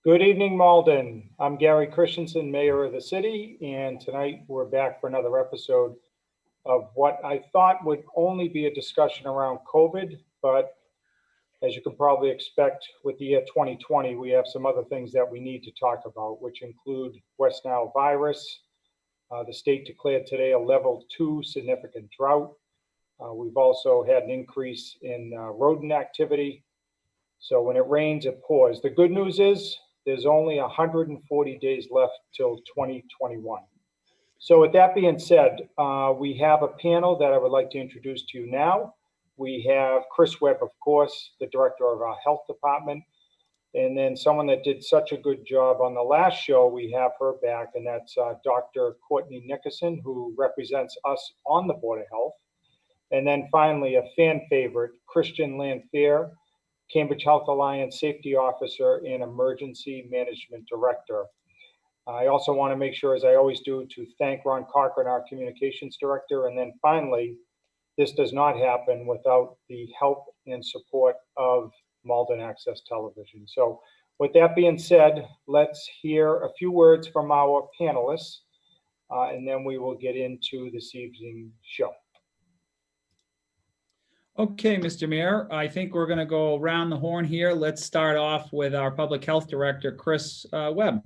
Good evening, Malden. I'm Gary Christenson, Mayor of the city, and tonight we're back for another episode of what I thought would only be a discussion around COVID, but as you can probably expect with the year 2020, we have some other things that we need to talk about, which include West Nile virus. The state declared today a level 2 significant drought. We've also had an increase in rodent activity. So when it rains, it pours. The good news is there's only 140 days left till 2021. So with that being said, we have a panel that I would like to introduce to you now. We have Chris Webb, of course, the director of our health department. And then someone that did such a good job on the last show, we have her back, and that's Dr. Kourtney Nickerson, who represents us on the Board of Health. And then finally, a fan favorite, Christian Lanphere, Cambridge Health Alliance Safety Officer and Emergency Management Director. I also want to make sure, as I always do, to thank Ron Cochran, our Communications Director. And then finally, this does not happen without the help and support of Malden Access Television. So with that being said, let's hear a few words from our panelists, and then we will get into this evening's show. Okay, Mr. Mayor, I think we're going to go around the horn here. Let's start off with our Public Health Director, Chris Webb.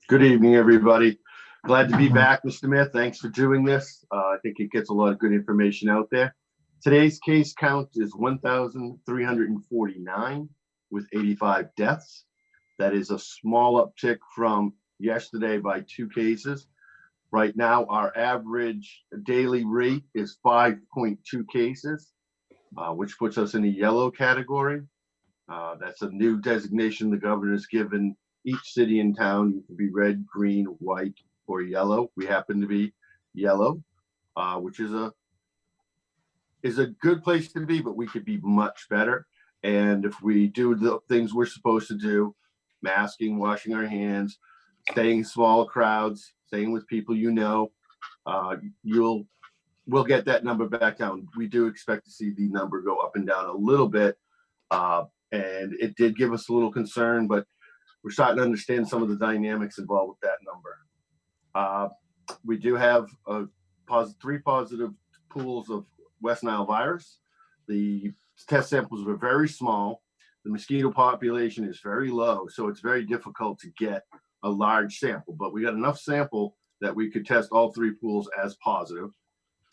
Good evening, everybody. Glad to be back, Mr. Mayor. Thanks for doing this. I think it gets a lot of good information out there. Today's case count is 1,349 with 85 deaths. That is a small uptick from yesterday by 2 cases. Right now, our average daily rate is 5.2 cases, which puts us in the yellow category. That's a new designation the governor's given each city and town. You can be red, green, white, or yellow. We happen to be yellow, which is a good place to be, but we could be much better. And if we do the things we're supposed to do, masking, washing our hands, staying in small crowds, staying with people you know, we'll get that number back down. We do expect to see the number go up and down a little bit, and it did give us a little concern, but we're starting to understand some of the dynamics involved with that number. We do have 3 positive pools of West Nile virus. The test samples were very small. The mosquito population is very low, so it's very difficult to get a large sample, but we got enough sample that we could test all 3 pools as positive.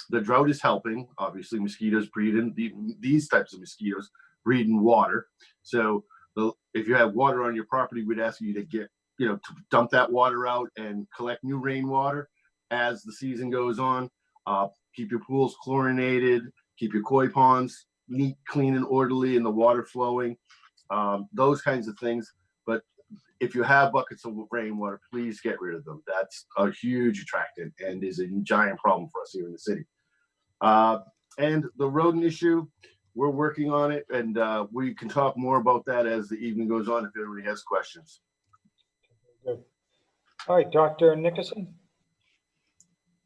The drought is helping. Obviously, mosquitoes breed in these types of mosquitoes breed in water. So if you have water on your property, we'd ask you to to dump that water out and collect new rainwater as the season goes on. Keep your pools chlorinated, keep your koi ponds neat, clean, and orderly, and the water flowing, those kinds of things. But if you have buckets of rainwater, please get rid of them. That's a huge attractant and is a giant problem for us here in the city. And the rodent issue, we're working on it, and we can talk more about that as the evening goes on if everybody has questions. Good. All right, Dr. Nickerson.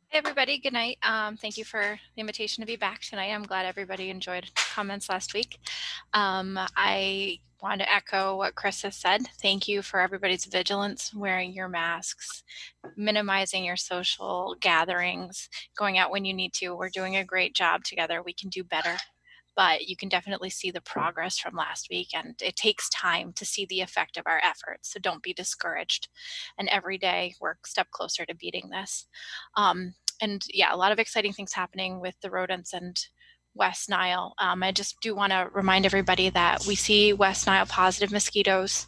Hey everybody, good night. Thank you for the invitation to be back tonight. I'm glad everybody enjoyed comments last week. I want to echo what Chris has said. Thank you for everybody's vigilance, wearing your masks, minimizing your social gatherings, going out when you need to. We're doing a great job together. We can do better, but you can definitely see the progress from last week, and it takes time to see the effect of our efforts. So don't be discouraged. And every day we're a step closer to beating this. And yeah, a lot of exciting things happening with the rodents and West Nile. I just do want to remind everybody that we see West Nile positive mosquitoes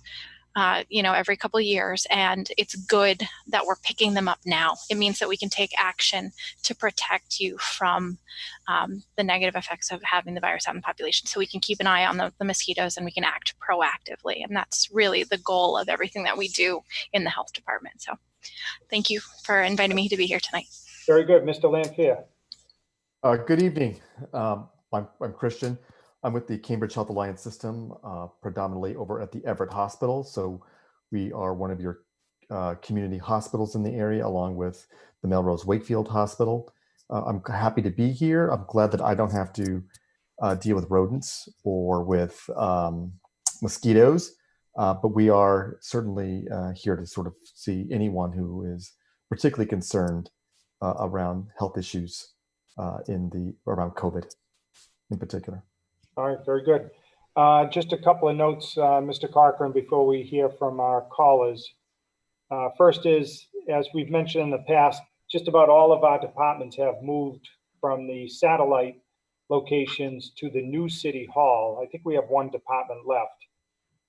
every couple of years, and it's good that we're picking them up now. It means that we can take action to protect you from the negative effects of having the virus out in the population. So we can keep an eye on the mosquitoes, and we can act proactively. And that's really the goal of everything that we do in the health department. So thank you for inviting me to be here tonight. Very good. Mr. Lanphere. Good evening. I'm Christian. I'm with the Cambridge Health Alliance system, predominantly over at the Everett Hospital. So we are one of your community hospitals in the area, along with the Melrose Wakefield Hospital. I'm happy to be here. I'm glad that I don't have to deal with rodents or with mosquitoes. But we are certainly here to sort of see anyone who is particularly concerned around health issues around COVID in particular. All right, very good. Just a couple of notes, Mr. Cochran, before we hear from our callers. First is, as we've mentioned in the past, just about all of our departments have moved from the satellite locations to the new city hall. I think we have one department left.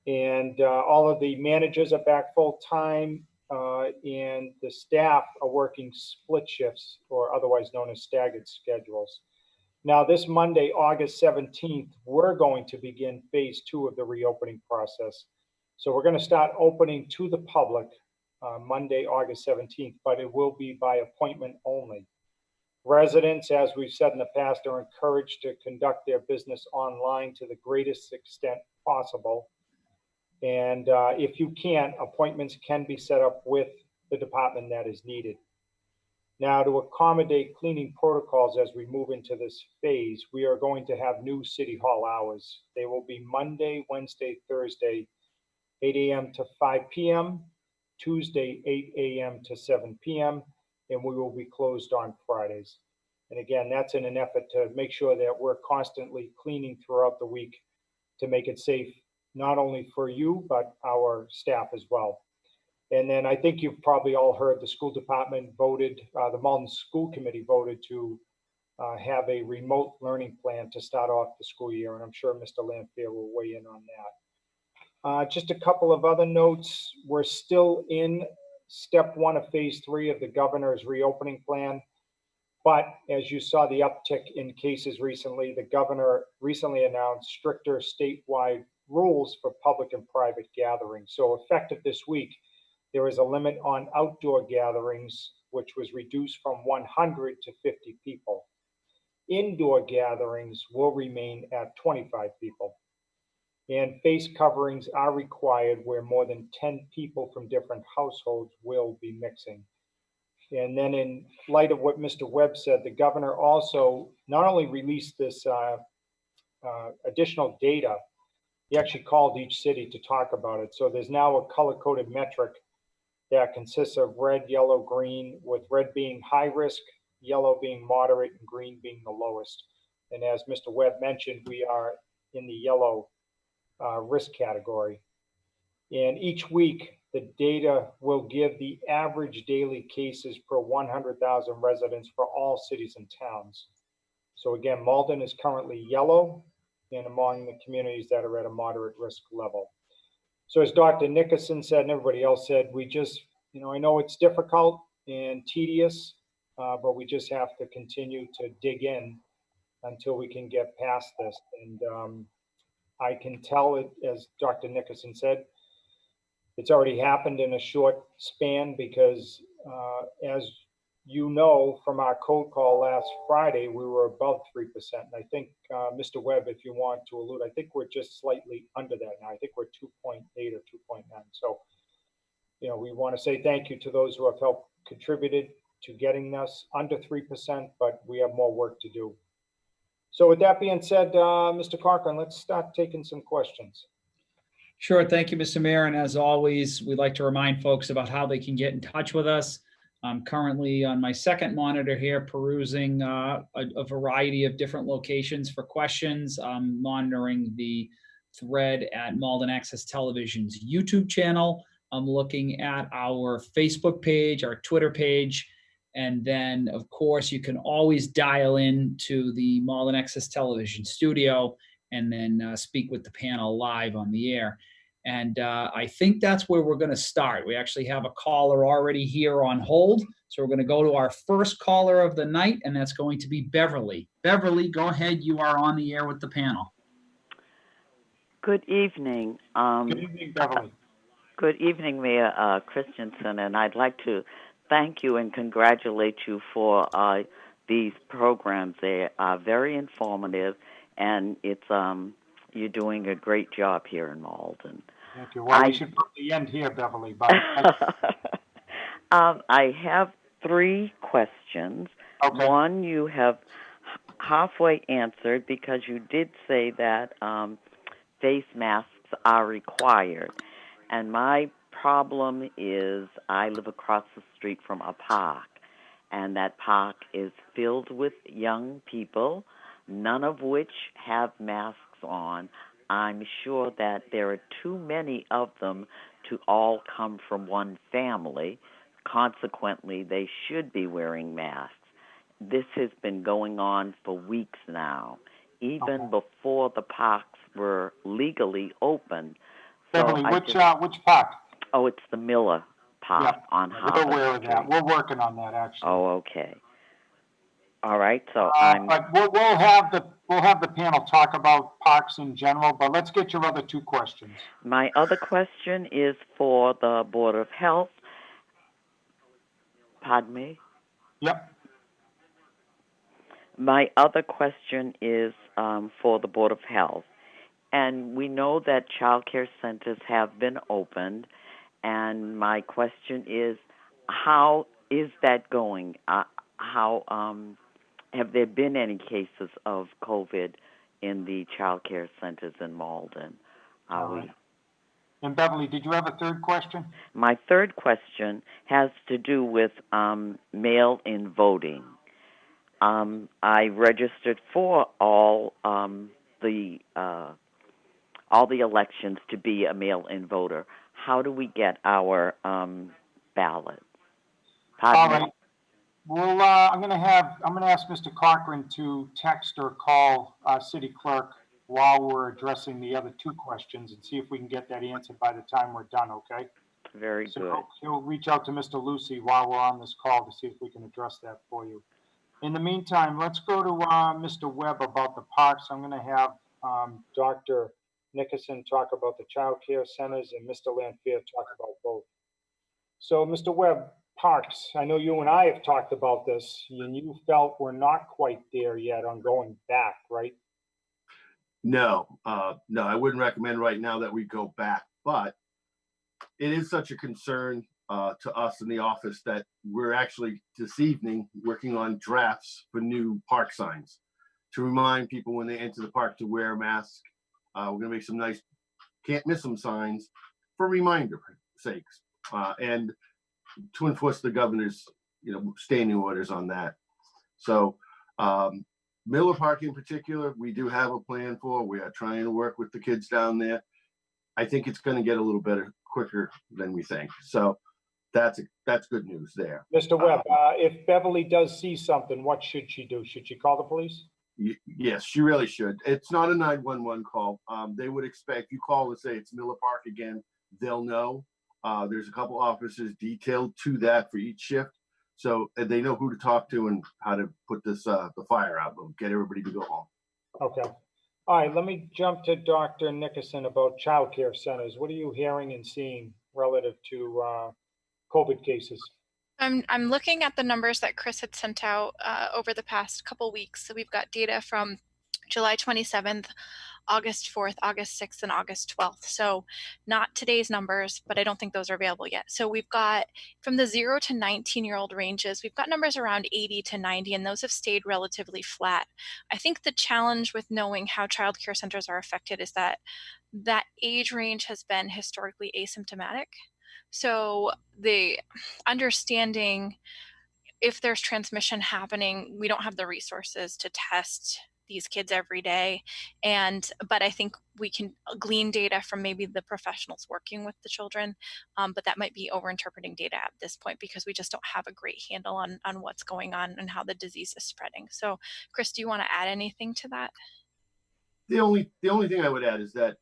And all of the managers are back full time, and the staff are working split shifts, or otherwise known as staggered schedules. Now, this Monday, August 17th, we're going to begin phase 2 of the reopening process. So we're going to start opening to the public Monday, August 17th, but it will be by appointment only. Residents, as we've said in the past, are encouraged to conduct their business online to the greatest extent possible. And if you can't, appointments can be set up with the department that is needed. Now, to accommodate cleaning protocols as we move into this phase, we are going to have new City Hall hours. They will be Monday, Wednesday, Thursday, 8 a.m. to 5 p.m., Tuesday, 8 a.m. to 7 p.m., and we will be closed on Fridays. And again, that's in an effort to make sure that we're constantly cleaning throughout the week to make it safe, not only for you, but our staff as well. And then I think you've probably all heard the school department voted, the Malden School Committee voted to have a remote learning plan to start off the school year. And I'm sure Mr. Lanphere will weigh in on that. Just a couple of other notes. We're still in step 1 of phase 3 of the governor's reopening plan. But as you saw the uptick in cases recently, the governor recently announced stricter statewide rules for public and private gatherings. So effective this week, there is a limit on outdoor gatherings, which was reduced from 100 to 50 people. Indoor gatherings will remain at 25 people. And face coverings are required where more than 10 people from different households will be mixing. And then in light of what Mr. Webb said, the governor also not only released this additional data, he actually called each city to talk about it. So there's now a color-coded metric that consists of red, yellow, green, with red being high risk, yellow being moderate, and green being the lowest. And as Mr. Webb mentioned, we are in the yellow risk category. And each week, the data will give the average daily cases per 100,000 residents for all cities and towns. So again, Malden is currently yellow and among the communities that are at a moderate risk level. So as Dr. Nickerson said and everybody else said, we just, I know it's difficult and tedious, but we just have to continue to dig in until we can get past this. And I can tell it, as Dr. Nickerson said, it's already happened in a short span because as you know, from our code call last Friday, we were above 3%. And I think, Mr. Webb, if you want to allude, I think we're just slightly under that now. I think we're 2.8 or 2.9. So, we want to say thank you to those who have helped contributed to getting us under 3%, but we have more work to do. So with that being said, Mr. Cochran, let's start taking some questions. Sure. Thank you, Mr. Mayor. And as always, we'd like to remind folks about how they can get in touch with us. I'm currently on my second monitor here perusing a variety of different locations for questions. I'm monitoring the thread at Malden Access Television's YouTube channel. I'm looking at our Facebook page, our Twitter page, and then, of course, you can always dial in to the Malden Access Television studio and then speak with the panel live on the air. And I think that's where we're going to start. We actually have a caller already here on hold. So we're going to go to our first caller of the night, and that's going to be Beverly. Beverly, go ahead. You are on the air with the panel. Good evening. Good evening, Beverly. Good evening, Mayor Christenson, and I'd like to thank you and congratulate you for these programs. They are very informative, and it's you're doing a great job here in Malden. Thank you. Well, we should put the end here, Beverly. But I have 3 questions. Okay. One you have halfway answered because you did say that face masks are required. And my problem is I live across the street from a park, and that park is filled with young people, none of which have masks on. I'm sure that there are too many of them to all come from one family. Consequently, they should be wearing masks. This has been going on for weeks now, even before the parks were legally open. Beverly, which park? Oh, it's the Miller Park on We're Harvard aware of Street. that. We're working on that, actually. Oh, okay. All right, so But we'll have the panel talk about parks in general, but let's get your other two questions. my other question is for the Board of Health. Pardon me? Yep. My other question is for the Board of Health. And we know that child care centers have been opened, and my question is, how is that going? Have there been any cases of COVID in the child care centers in Malden? And Beverly, did you have a third question? My third question has to do with mail-in voting. I registered for all the elections to be a mail-in voter. How do we get our ballots? All right. Well, I'm going to ask Mr. Cochran to text or call city clerk while we're addressing the other two questions and see if we can get that answered by the time we're done, okay? Very good. He'll reach out to Mr. Lucy while we're on this call to see if we can address that for you. In the meantime, let's go to Mr. Webb about the parks. I'm going to have Dr. Nickerson talk about the child care centers and Mr. Lanphere talk about both. So, Mr. Webb, parks, I know you and I have talked about this, and you felt we're not quite there yet on going back, right? No, I wouldn't recommend right now that we go back, but it is such a concern to us in the office that we're actually this evening working on drafts for new park signs to remind people when they enter the park to wear a mask. We're going to make some nice can't miss them signs for reminder sakes and to enforce the governor's standing orders on that. So Miller Park in particular, we do have a plan for. We are trying to work with the kids down there. I think it's going to get a little better quicker than we think. So that's good news there. Mr. Webb, if Beverly does see something, what should she do? Should she call the police? Yes, she really should. It's not a 911 call. They would expect you call and say it's Miller Park again. They'll know. There's a couple officers detailed to that for each shift. So they know who to talk to and how to put this the fire out, but get everybody to go home. Okay. All right, let me jump to Dr. Nickerson about child care centers. What are you hearing and seeing relative to COVID cases? I'm looking at the numbers that Chris had sent out over the past couple weeks. So we've got data from July 27th, August 4th, August 6th, and August 12th. So not today's numbers, but I don't think those are available yet. So we've got from the 0 to 19-year-old ranges, we've got numbers around 80 to 90, and those have stayed relatively flat. I think the challenge with knowing how child care centers are affected is that that age range has been historically asymptomatic. So the understanding if there's transmission happening, we don't have the resources to test these kids every day. But I think we can glean data from maybe the professionals working with the children, but that might be overinterpreting data at this point because we just don't have a great handle on what's going on and how the disease is spreading. So Chris, do you want to add anything to that? The only thing I would add is that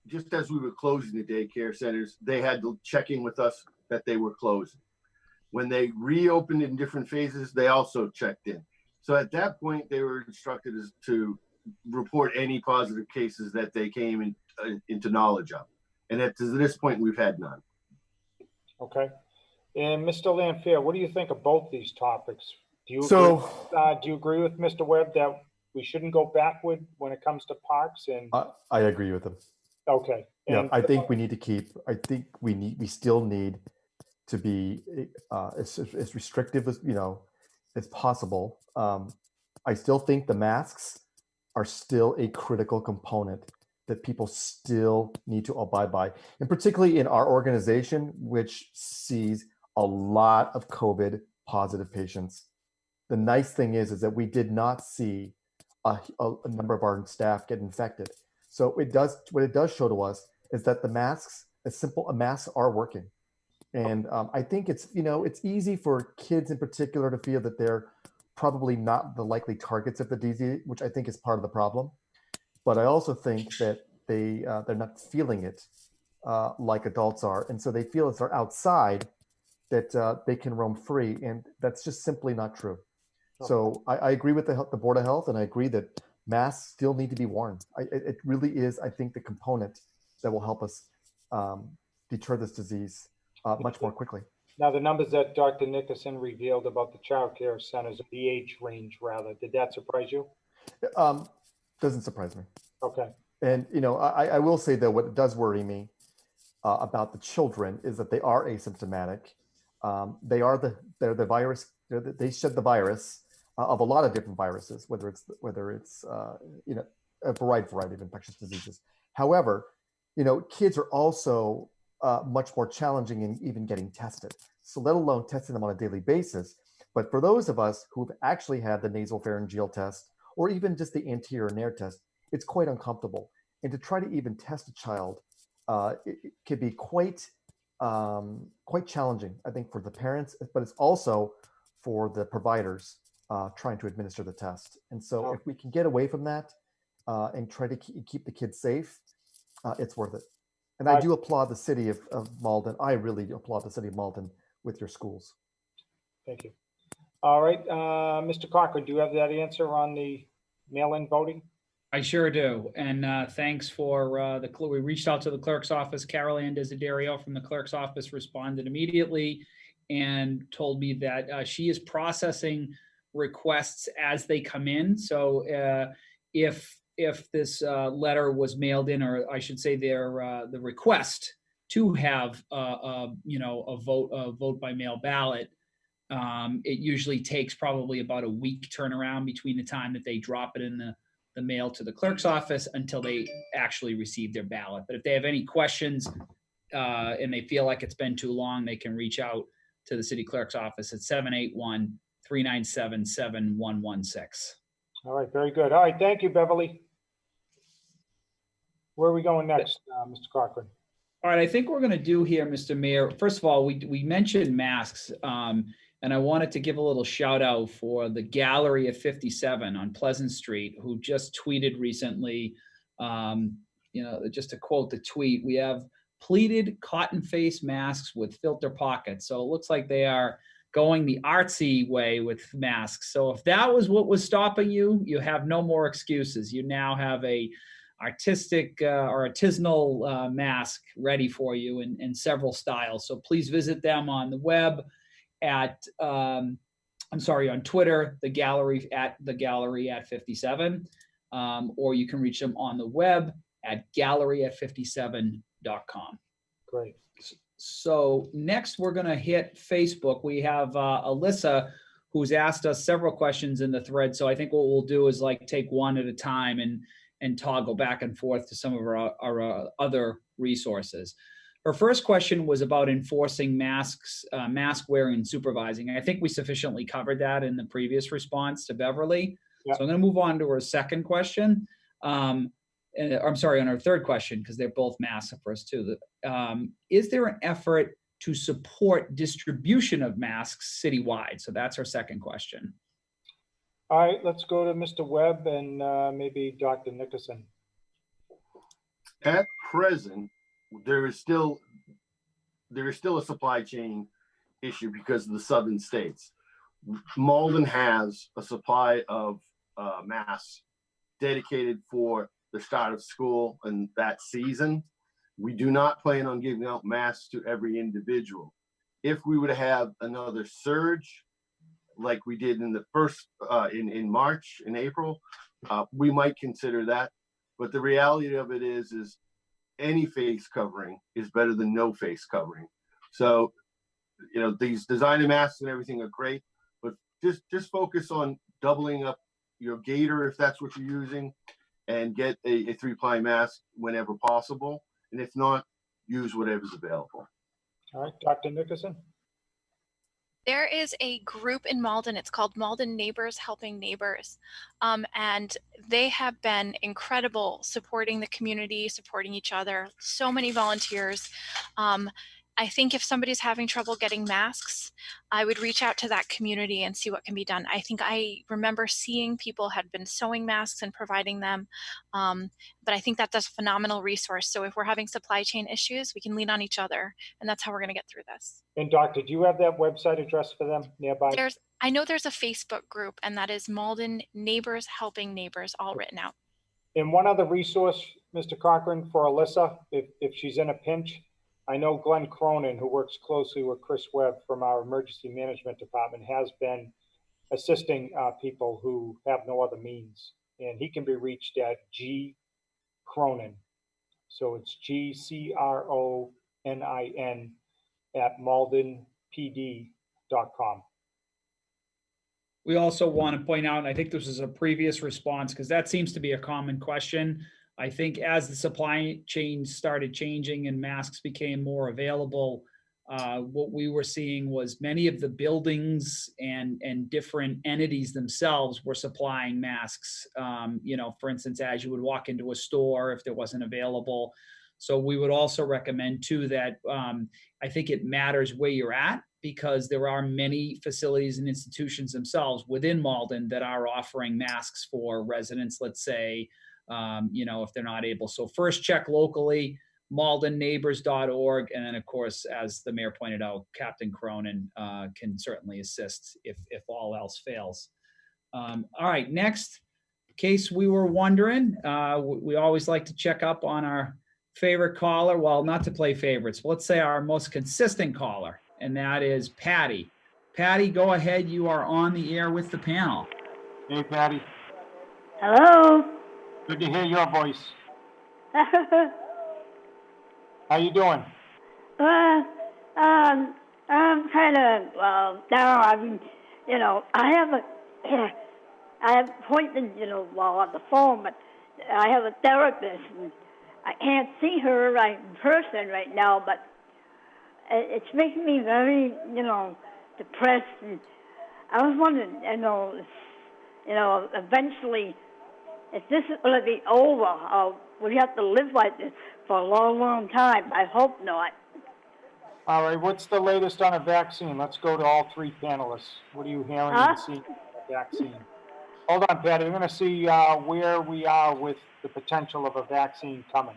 just as we were closing the daycare centers, they had to check in with us that they were closing. When they reopened in different phases, they also checked in. So at that point, they were instructed to report any positive cases that they came into knowledge of. And at this point, we've had none. Okay. And Mr. Lanphere, what do you think of both these topics? Do you agree with Mr. Webb that we shouldn't go backward when it comes to parks? And I agree with him. Okay. Yeah, I think we need to keep. We still need to be as restrictive as possible. I still think the masks are still a critical component that people still need to abide by. And particularly in our organization, which sees a lot of COVID positive patients. The nice thing is that we did not see a number of our staff get infected. So what it does show to us is that the masks, masks are working. And I think it's easy for kids in particular to feel that they're probably not the likely targets of the disease, which I think is part of the problem. But I also think that they're not feeling it like adults are. And so they feel as they're outside that they can roam free. And that's just simply not true. So I agree with the Board of Health, and I agree that masks still need to be worn. It really is, I think, the component that will help us deter this disease much more quickly. Now, the numbers that Dr. Nickerson revealed about the child care centers, the age range rather, did that surprise you? Doesn't surprise me. Okay. And, I will say that what does worry me about the children is that they are asymptomatic. They're the virus. They shed the virus of a lot of different viruses, whether it's a variety of infectious diseases. However, kids are also much more challenging in even getting tested. So let alone testing them on a daily basis. But for those of us who've actually had the nasopharyngeal test, or even just the anterior nair test, it's quite uncomfortable. And to try to even test a child, it can be quite challenging, I think, for the parents, but it's also for the providers trying to administer the test. And so if we can get away from that and try to keep the kids safe, it's worth it. And I do applaud the city of Malden. I really applaud the city of Malden with your schools. Thank you. All right, Mr. Cochran, do you have that answer on the mail-in voting? I sure do. And thanks for we reached out to the clerk's office. Carol Ann Desiderio from the clerk's office responded immediately and told me that she is processing requests as they come in. So if this letter was mailed in, or I should say the request to have a vote by mail ballot, it usually takes probably about a week turnaround between the time that they drop it in the mail to the clerk's office until they actually receive their ballot. But if they have any questions and they feel like it's been too long, they can reach out to the city clerk's office at 781-397-7116. All right, very good. All right, thank you, Beverly. Where are we going next, Mr. Cochran? All right, I think we're going to do here, Mr. Mayor. First of all, we mentioned masks, and I wanted to give a little shout out for the Gallery at 57 on Pleasant Street, who just tweeted recently, just to quote the tweet, we have pleated cotton face masks with filter pockets. So it looks like they are going the artsy way with masks. So if that was what was stopping you, you have no more excuses. You now have a artistic or artisanal mask ready for you in several styles. So please visit them on the web on Twitter, the gallery at 57, or you can reach them on the web at galleryat57.com. Great. So next we're going to hit Facebook. We have Alyssa, who's asked us several questions in the thread. So I think what we'll do is take one at a time and toggle back and forth to some of our other resources. Her first question was about enforcing masks, mask wearing and supervising. I think we sufficiently covered that in the previous response to Beverly. Yep. So I'm going to move on to her second question. I'm sorry, on her third question, because they're both masks at first too. Is there an effort to support distribution of masks citywide? So that's her second question. All right, let's go to Mr. Webb and maybe Dr. Nickerson. At present, there is still a supply chain issue because of the southern states. Malden has a supply of masks dedicated for the start of school and that season. We do not plan on giving out masks to every individual. If we were to have another surge like we did in the first in March and April, we might consider that. But the reality of it is any face covering is better than no face covering. So, these designer masks and everything are great, but just focus on doubling up your gaiter if that's what you're using, and get a 3-ply mask whenever possible. And if not, use whatever's available. All right, Dr. Nickerson? There is a group in Malden. It's called Malden Neighbors Helping Neighbors. And they have been incredible supporting the community, supporting each other. So many volunteers. I think if somebody's having trouble getting masks, I would reach out to that community and see what can be done. I think I remember seeing people had been sewing masks and providing them. But I think that that's a phenomenal resource. So if we're having supply chain issues, we can lean on each other. And that's how we're going to get through this. And Doctor, do you have that website address for them nearby? I know there's a Facebook group, and that is Malden Neighbors Helping Neighbors, all written out. And one other resource, Mr. Cochran, for Alyssa, if she's in a pinch, I know Glenn Cronin, who works closely with Chris Webb from our emergency management department, has been assisting people who have no other means. And he can be reached at G Cronin. So it's GCRONIN at maldenpd.com. We also want to point out, and I think this is a previous response, because that seems to be a common question. I think as the supply chain started changing and masks became more available, what we were seeing was many of the buildings and different entities themselves were supplying masks. For instance, as you would walk into a store, if there wasn't available. So we would also recommend too that I think it matters where you're at, because there are many facilities and institutions themselves within Malden that are offering masks for residents, let's say, if they're not able. So first check locally, maldenneighbors.org. And then, of course, as the mayor pointed out, Captain Cronin can certainly assist if all else fails. All right, next, in case we were wondering, we always like to check up on our favorite caller. Well, not to play favorites, but let's say our most consistent caller, and that is Patty. Patty, go ahead. You are on the air with the panel. Hey, Patty. Hello. Good to hear your voice. How you doing? I'm kind of down. I mean, I have appointment, while on the phone, but I have a therapist, and I can't see her in person right now, but it's making me very, depressed. And I was wondering, eventually, if this is going to be over, will you have to live like this for a long, long time? I hope not. All right, what's the latest on a vaccine? Let's go to all three panelists. What are you hearing and seeing on a vaccine? Hold on, Patty. I'm going to see where we are with the potential of a vaccine coming.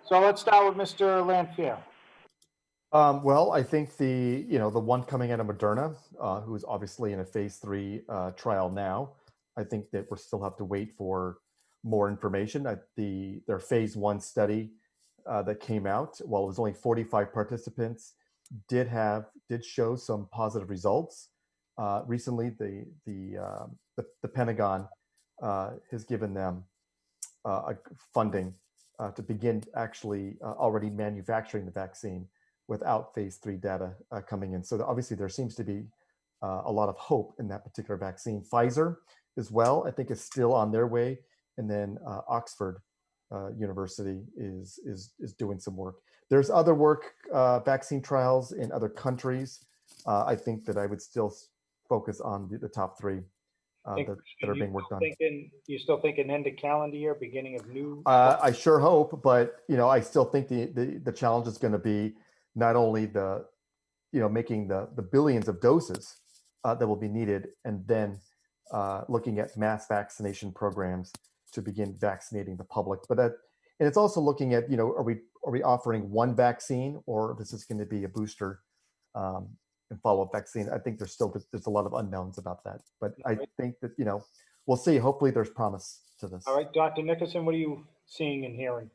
So let's start with Mr. Lanphere. Well, I think the one coming out of Moderna, who is obviously in a phase 3 trial now, I think that we still have to wait for more information. Their phase 1 study that came out, while it was only 45 participants, did show some positive results. Recently, the Pentagon has given them funding to begin actually already manufacturing the vaccine without phase 3 data coming in. So obviously there seems to be a lot of hope in that particular vaccine. Pfizer as well, I think, is still on their way. And then Oxford University is doing some work. There's other work, vaccine trials in other countries. I think that I would still focus on the top 3 that are being worked on. You still thinking end of calendar year, beginning of new? I sure hope, but I still think the challenge is going to be not only making the billions of doses that will be needed, and then looking at mass vaccination programs to begin vaccinating the public. But and it's also looking at, are we offering one vaccine, or if this is going to be a booster and follow-up vaccine? I think there's a lot of unknowns about that. But I think that, we'll see. Hopefully there's promise to this. All right, Dr. Nickerson, what are you seeing and hearing?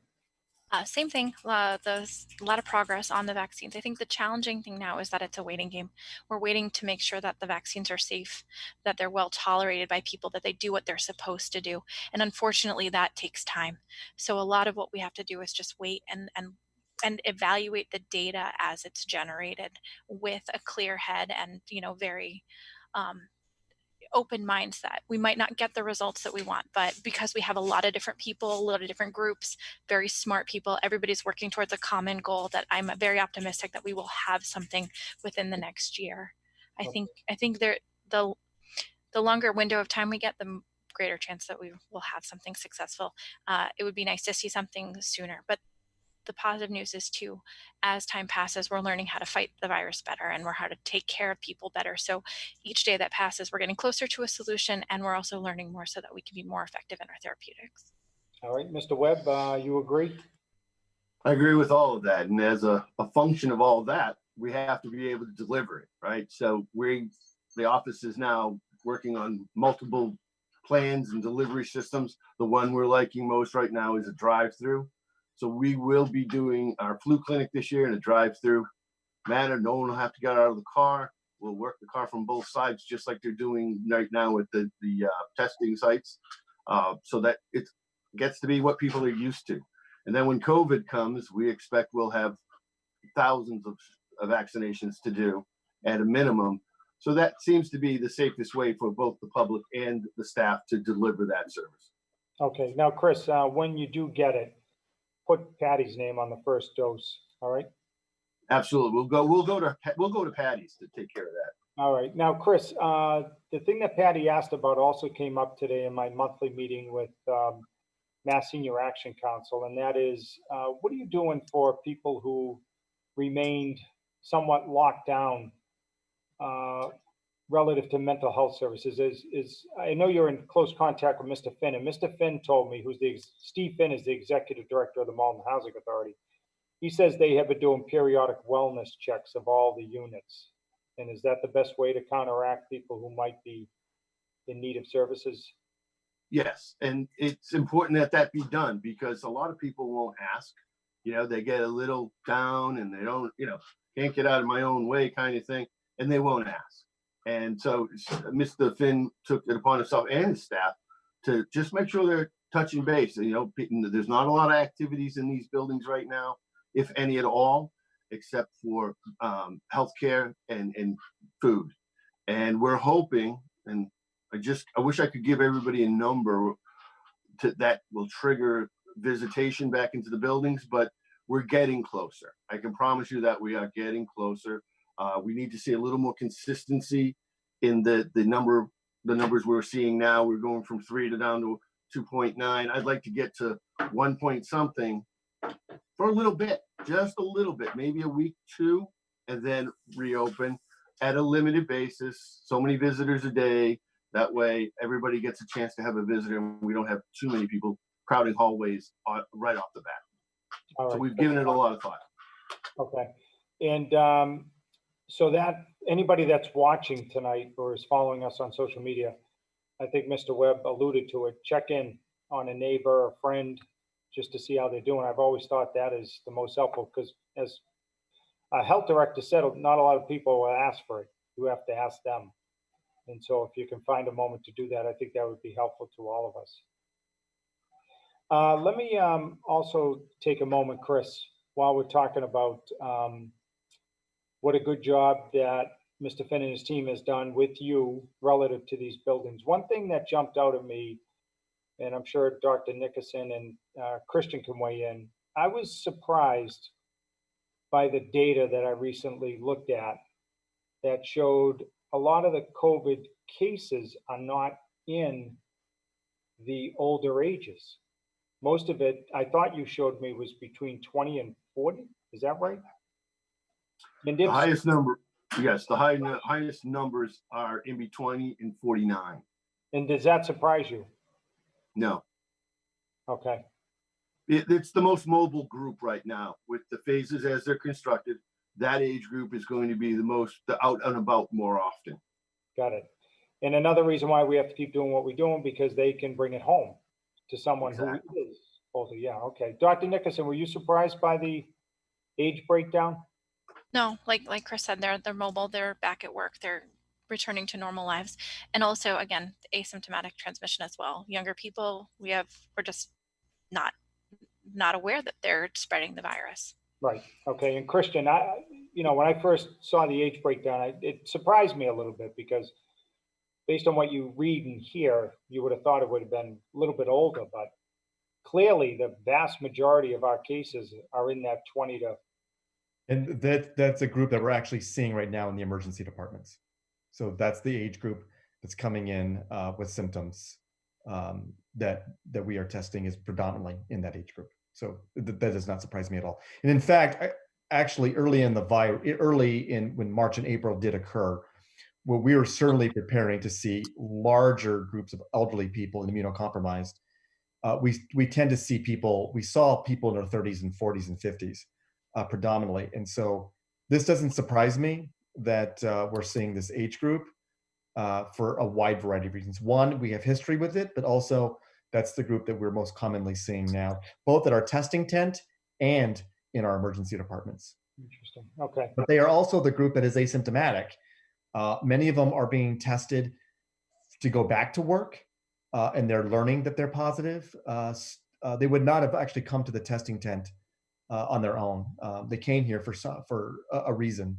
Same thing. There's a lot of progress on the vaccines. I think the challenging thing now is that it's a waiting game. We're waiting to make sure that the vaccines are safe, that they're well tolerated by people, that they do what they're supposed to do. And unfortunately, that takes time. So a lot of what we have to do is just wait and evaluate the data as it's generated with a clear head and, very open mindset. We might not get the results that we want, but because we have a lot of different people, a lot of different groups, very smart people, everybody's working towards a common goal, that I'm very optimistic that we will have something within the next year. I think the longer window of time we get, the greater chance that we will have something successful. It would be nice to see something sooner, but the positive news is too, as time passes, we're learning how to fight the virus better, and we're how to take care of people better. So each day that passes, we're getting closer to a solution, and we're also learning more so that we can be more effective in our therapeutics. All right, Mr. Webb, you agree? I agree with all of that. And as a function of all of that, we have to be able to deliver it, right? So the office is now working on multiple plans and delivery systems. The one we're liking most right now is a drive-through. So we will be doing our flu clinic this year in a drive-through manner. No one will have to get out of the car. We'll work the car from both sides, just like they're doing right now with the testing sites, so that it gets to be what people are used to. And then when COVID comes, we expect we'll have thousands of vaccinations to do at a minimum. So that seems to be the safest way for both the public and the staff to deliver that service. Okay, now, Chris, when you do get it, put Patty's name on the first dose. All right. Absolutely. We'll go to Patty's to take care of that. All right. Now, Chris, the thing that Patty asked about also came up today in my monthly meeting with Mass Senior Action Council, and that is, what are you doing for people who remained somewhat locked down relative to mental health services? I know you're in close contact with Mr. Finn, and Mr. Finn told me, Steve Finn is the executive director of the Malden Housing Authority. He says they have been doing periodic wellness checks of all the units. And is that the best way to counteract people who might be in need of services? Yes, and it's important that be done, because a lot of people won't ask. They get a little down and they don't, can't get out of my own way kind of thing, and they won't ask. And so Mr. Finn took it upon himself and his staff to just make sure they're touching base. There's not a lot of activities in these buildings right now, if any at all, except for healthcare and food. And we're hoping, and I wish I could give everybody a number that will trigger visitation back into the buildings, but we're getting closer. I can promise you that we are getting closer. We need to see a little more consistency in the numbers we're seeing now. We're going from 3 down to 2.9. I'd like to get to 1 point something for a little bit, just a little bit, maybe a week, 2, and then reopen at a limited basis. So many visitors a day. That way, everybody gets a chance to have a visitor, and we don't have too many people crowding hallways right off the bat. All right. So we've given it a lot of thought. Okay. And so that anybody that's watching tonight or is following us on social media, I think Mr. Webb alluded to it, check in on a neighbor or friend just to see how they're doing. I've always thought that is the most helpful, because as a health director said, not a lot of people will ask for it. You have to ask them. And so if you can find a moment to do that, I think that would be helpful to all of us. Let me also take a moment, Chris, while we're talking about what a good job that Mr. Finn and his team has done with you relative to these buildings. One thing that jumped out at me, and I'm sure Dr. Nickerson and Christian can weigh in, I was surprised by the data that I recently looked at that showed a lot of the COVID cases are not in the older ages. Most of it, I thought you showed me, was between 20 and 40. Is that right? And The highest number, yes, the highest numbers are in between 20 and 49. And does that surprise you? No. Okay. It's the most mobile group right now with the phases as they're constructed. That age group is going to be the out and about more often. Got it. And another reason why we have to keep doing what we're doing, because they can bring it home to someone Exactly. who is older. Yeah. Okay. Dr. Nickerson, were you surprised by the age breakdown? No, like Chris said, they're mobile, they're back at work, they're returning to normal lives. And also, again, asymptomatic transmission as well. Younger people, we're just not aware that they're spreading the virus. Right. Okay. And Christian, when I first saw the age breakdown, it surprised me a little bit, because based on what you read and hear, you would have thought it would have been a little bit older, but clearly the vast majority of our cases are in that 20 to. And that's a group that we're actually seeing right now in the emergency departments. So that's the age group that's coming in with symptoms that we are testing is predominantly in that age group. So that does not surprise me at all. And in fact, actually early in when March and April did occur, well, we were certainly preparing to see larger groups of elderly people and immunocompromised. We tend to see we saw people in their 30s and 40s and 50s predominantly. And so this doesn't surprise me that we're seeing this age group for a wide variety of reasons. One, we have history with it, but also that's the group that we're most commonly seeing now, both at our testing tent and in our emergency departments. Interesting. Okay. But they are also the group that is asymptomatic. Many of them are being tested to go back to work, and they're learning that they're positive. They would not have actually come to the testing tent on their own. They came here for a reason,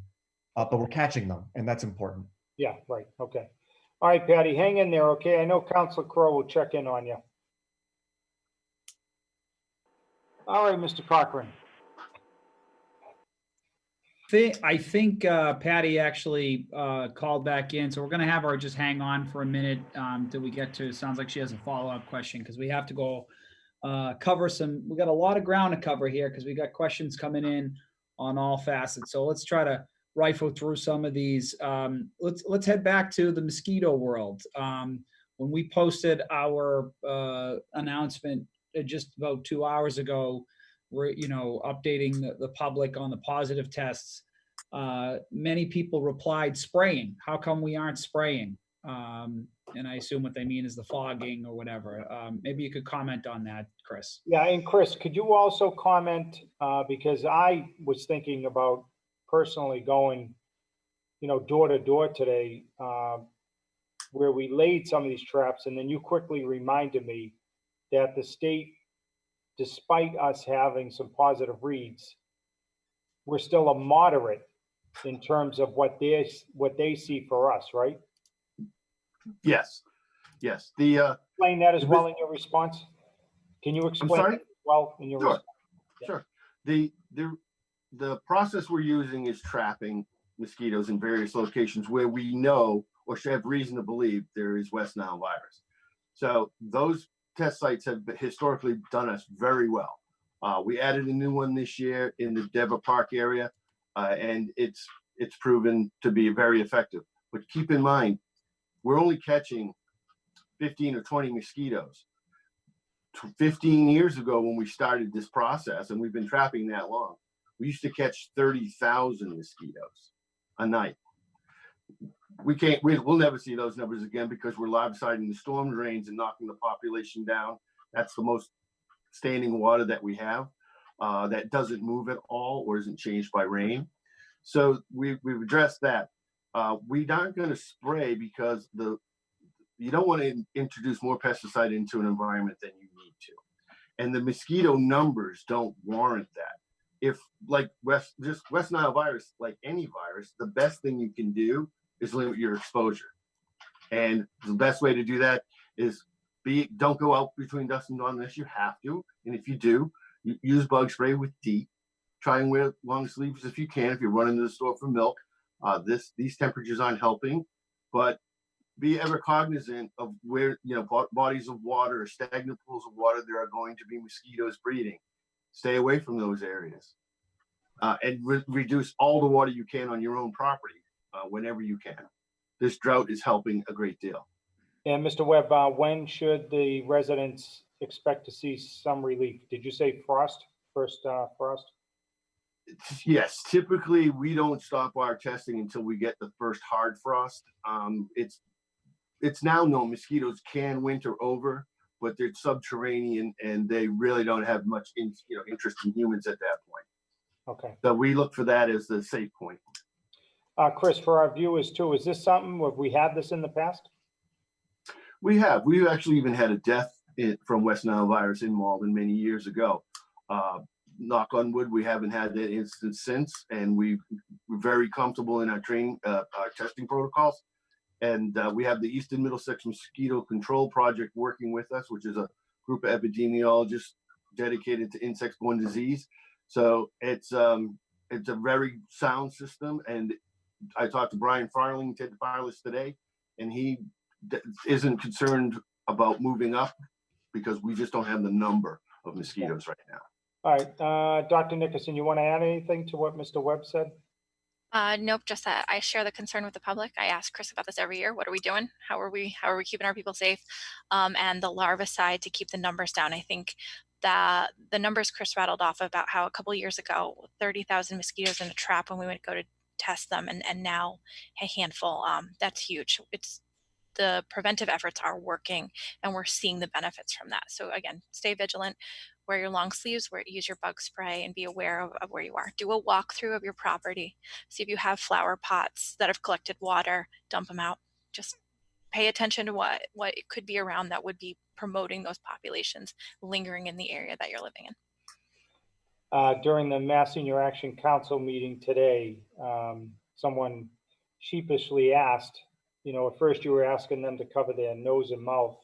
but we're catching them, and that's important. Yeah, right. Okay. All right, Patty, hang in there, okay? I know Councilor Crowe will check in on you. All right, Mr. Cochran. I think Patty actually called back in, so we're going to have her just hang on for a minute till we get to. Sounds like she has a follow-up question because we have to go cover some. We got a lot of ground to cover here because we got questions coming in on all facets. So let's try to rifle through some of these. Let's head back to the mosquito world. When we posted our announcement just about 2 hours ago, we're updating the public on the positive tests. Many people replied spraying. How come we aren't spraying? And I assume what they mean is the fogging or whatever. Maybe you could comment on that, Chris. Yeah, and Chris, could you also comment, because I was thinking about personally going, door to door today, where we laid some of these traps, and then you quickly reminded me that the state, despite us having some positive reads, we're still a moderate in terms of what they see for us, right? Yes. Explain that as well in your response. Can you explain that as well in your response? Sure. The process we're using is trapping mosquitoes in various locations where we know or should have reason to believe there is West Nile virus. So those test sites have historically done us very well. We added a new one this year in the Deborah Park area, and it's proven to be very effective. But keep in mind, we're only catching 15 or 20 mosquitoes. 15 years ago, when we started this process, and we've been trapping that long, we used to catch 30,000 mosquitoes a night. We'll never see those numbers again because we're lopsiding the storm drains and knocking the population down. That's the most standing water that we have that doesn't move at all or isn't changed by rain. So we've addressed that. We aren't going to spray because you don't want to introduce more pesticide into an environment than you need to. And the mosquito numbers don't warrant that. If like West Nile virus, like any virus, the best thing you can do is limit your exposure. And the best way to do that is don't go out between dusk and dawn unless you have to. And if you do, use bug spray with DEET. Try and wear long sleeves if you can, if you're running to the store for milk. These temperatures aren't helping, but be ever cognizant of where, bodies of water or stagnant pools of water, there are going to be mosquitoes breeding. Stay away from those areas and reduce all the water you can on your own property whenever you can. This drought is helping a great deal. And Mr. Webb, when should the residents expect to see some relief? Did you say first frost? Yes, typically we don't stop our testing until we get the first hard frost. It's now known mosquitoes can winter over, but they're subterranean and they really don't have much interest in humans at that point. Okay. So we look for that as the safe point. Chris, for our viewers too, is this something where we had this in the past? We have. We've actually even had a death from West Nile virus in Malden many years ago. Knock on wood, we haven't had that instance since, and we're very comfortable in our training, our testing protocols. And we have the Eastern Middlesex Mosquito Control Project working with us, which is a group of epidemiologists dedicated to insect-borne disease. So it's a very sound system. And I talked to Brian Farling, Ted Fireless today, and he isn't concerned about moving up because we just don't have the number of mosquitoes right now. All right, Dr. Nickerson, you want to add anything to what Mr. Webb said? Nope, just that I share the concern with the public. I ask Chris about this every year. What are we doing? How are we keeping our people safe? And the larva side to keep the numbers down. I think that the numbers Chris rattled off about how a couple years ago, 30,000 mosquitoes in a trap when we would go to test them, and now a handful. That's huge. It's the preventive efforts are working, and we're seeing the benefits from that. So again, stay vigilant. Wear your long sleeves, use your bug spray, and be aware of where you are. Do a walkthrough of your property. See if you have flower pots that have collected water, dump them out. Just pay attention to what it could be around that would be promoting those populations lingering in the area that you're living in. During the Mass Senior Action Council meeting today, someone sheepishly asked, at first you were asking them to cover their nose and mouth,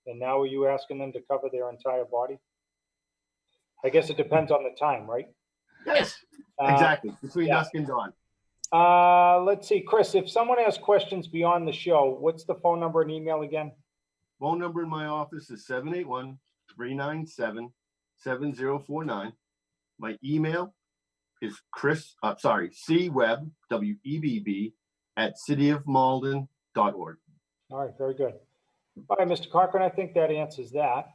and now are you asking them to cover their entire body? I guess it depends on the time, right? Yes, exactly. Between dusk and dawn. Let's see, Chris, if someone has questions beyond the show, what's the phone number and email again? Phone number in my office is 781-397-7049. My email is C-Webb, W-E-B-B, @cityofmalden.org. All right, very good. All right, Mr. Cochran, I think that answers that.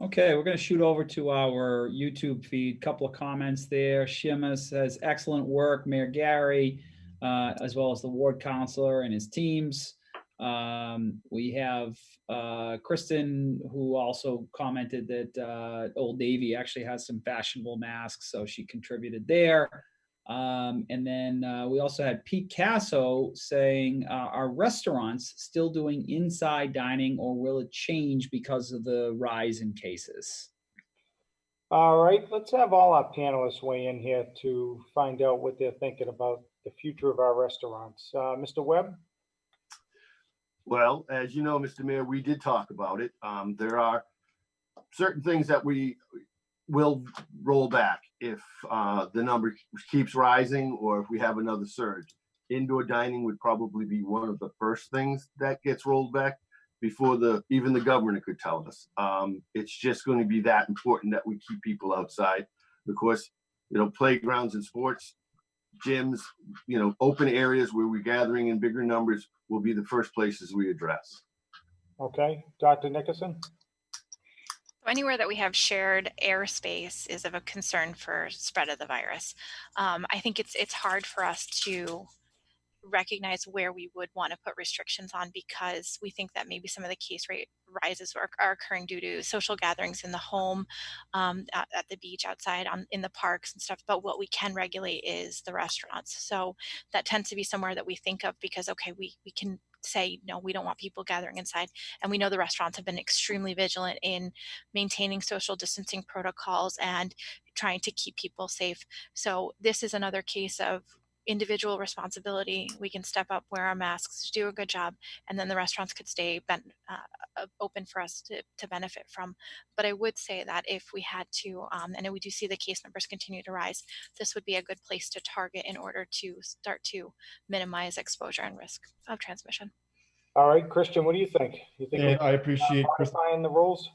Okay, we're going to shoot over to our YouTube feed. Couple of comments there. Shima says, excellent work, Mayor Gary, as well as the ward councilor and his teams. We have Kristen, who also commented that Old Navy actually has some fashionable masks, so she contributed there. And then we also had Pete Casso saying, are restaurants still doing inside dining, or will it change because of the rise in cases? All right, let's have all our panelists weigh in here to find out what they're thinking about the future of our restaurants. Mr. Webb? Well, as you know, Mr. Mayor, we did talk about it. There are certain things that we will roll back if the number keeps rising or if we have another surge. Indoor dining would probably be one of the first things that gets rolled back before even the governor could tell us. It's just going to be that important that we keep people outside. Of course, playgrounds and sports, gyms, open areas where we're gathering in bigger numbers will be the first places we address. Okay, Dr. Nickerson? So anywhere that we have shared airspace is of a concern for spread of the virus. I think it's hard for us to recognize where we would want to put restrictions on, because we think that maybe some of the case rate rises are occurring due to social gatherings in the home, at the beach, outside, in the parks and stuff. But what we can regulate is the restaurants. So that tends to be somewhere that we think of because, okay, we can say, no, we don't want people gathering inside. And we know the restaurants have been extremely vigilant in maintaining social distancing protocols and trying to keep people safe. So this is another case of individual responsibility. We can step up, wear our masks, do a good job, and then the restaurants could stay open for us to benefit from. But I would say that if we had to, and we do see the case numbers continue to rise, this would be a good place to target in order to start to minimize exposure and risk of transmission. All right, Christian, what do you think? You think And I appreciate modifying the rules?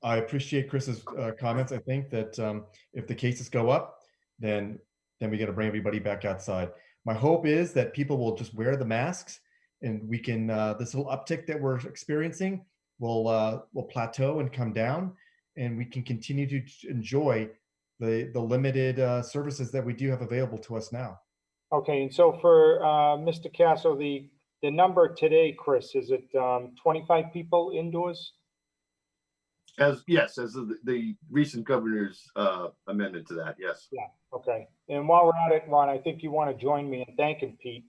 I appreciate Chris's comments. I think that if the cases go up, then we got to bring everybody back outside. My hope is that people will just wear the masks, and we can this little uptick that we're experiencing will plateau and come down, and we can continue to enjoy the limited services that we do have available to us now. Okay, and so for Mr. Casso, the number today, Chris, is it 25 people indoors? As the recent governor's amendment to that, yes. Yeah, okay. And while we're at it, Ron, I think you want to join me in thanking Pete.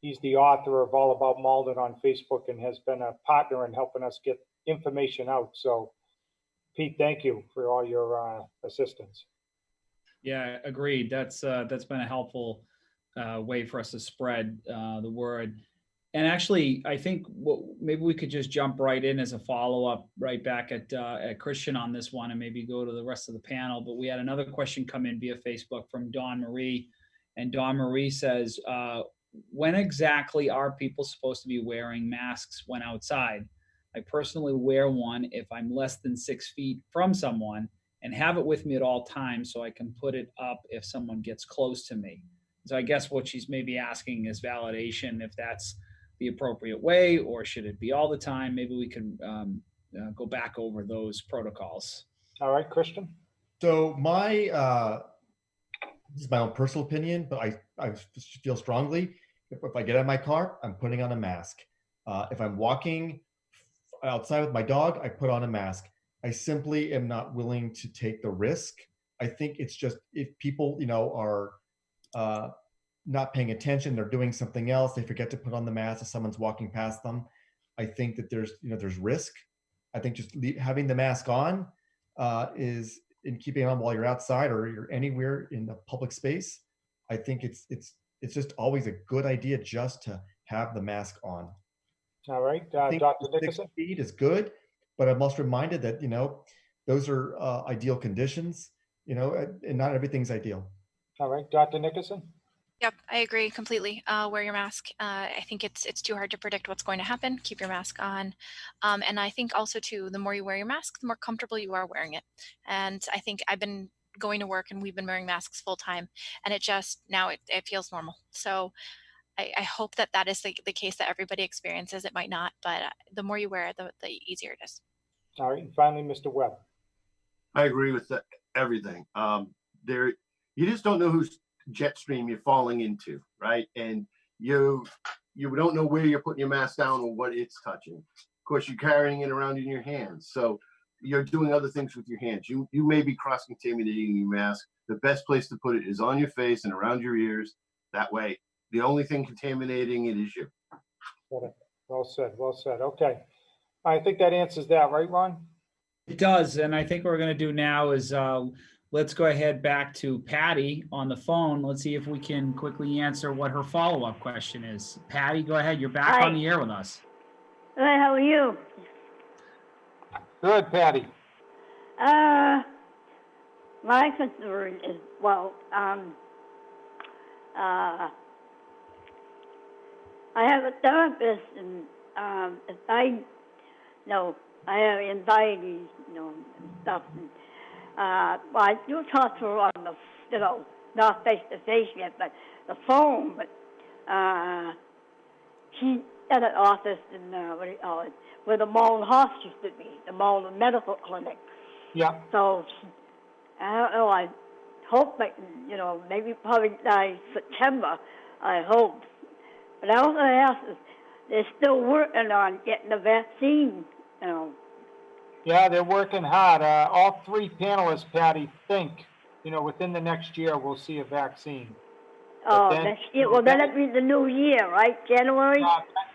He's the author of All About Malden on Facebook and has been a partner in helping us get information out. So, Pete, thank you for all your assistance. Yeah, agreed. That's been a helpful way for us to spread the word. And actually, I think maybe we could just jump right in as a follow-up right back at Christian on this one and maybe go to the rest of the panel. But we had another question come in via Facebook from Dawn Marie. And Dawn Marie says, when exactly are people supposed to be wearing masks when outside? I personally wear one if I'm less than 6 feet from someone and have it with me at all times so I can put it up if someone gets close to me. So I guess what she's maybe asking is validation, if that's the appropriate way, or should it be all the time? Maybe we can go back over those protocols. All right, Christian. So this is my own personal opinion, but I feel strongly if I get out of my car, I'm putting on a mask. If I'm walking outside with my dog, I put on a mask. I simply am not willing to take the risk. I think it's just if people, are not paying attention, they're doing something else, they forget to put on the mask if someone's walking past them. I think that there's risk. I think just having the mask on is in keeping it on while you're outside or you're anywhere in the public space. I think it's just always a good idea just to have the mask on. All right, I think Dr. 6 Nickerson. feet is good, but I'm also reminded that those are ideal conditions, and not everything's ideal. All right, Dr. Nickerson. Yep, I agree completely. Wear your mask. I think it's too hard to predict what's going to happen. Keep your mask on. And I think also too, the more you wear your mask, the more comfortable you are wearing it. And I think I've been going to work and we've been wearing masks full time, and it just now it feels normal. So I hope that is the case that everybody experiences. It might not, but the more you wear it, the easier it is. All right, and finally, Mr. Webb. I agree with everything. You just don't know whose jet stream you're falling into, right? And you don't know where you're putting your mask down or what it's touching. Of course, you're carrying it around in your hands, so you're doing other things with your hands. You may be cross-contaminating your mask. The best place to put it is on your face and around your ears. That way, the only thing contaminating it is you. Well said, well said. Okay, I think that answers that, right, Ron? It does, and I think what we're going to do now is let's go ahead back to Patty on the phone. Let's see if we can quickly answer what her follow-up question is. Patty, go ahead. You're back Hi. on the air with us. Hi, how are you? Good, Patty. My concern is, I have a therapist, and if I have anxiety, and stuff. And, I do talk to her on the, not face to face yet, but the phone. But she's at an office in where the Malden Hospital used to be, the Malden Medical Clinic. Yeah. So I don't know. I hope that maybe probably by September. I hope. But I was going to ask is they're still working on getting the vaccine. Yeah, they're working hard. All three panelists, Patty, think, within the next year we'll see a vaccine. Next year. Well, then it'll be the new year, right? January?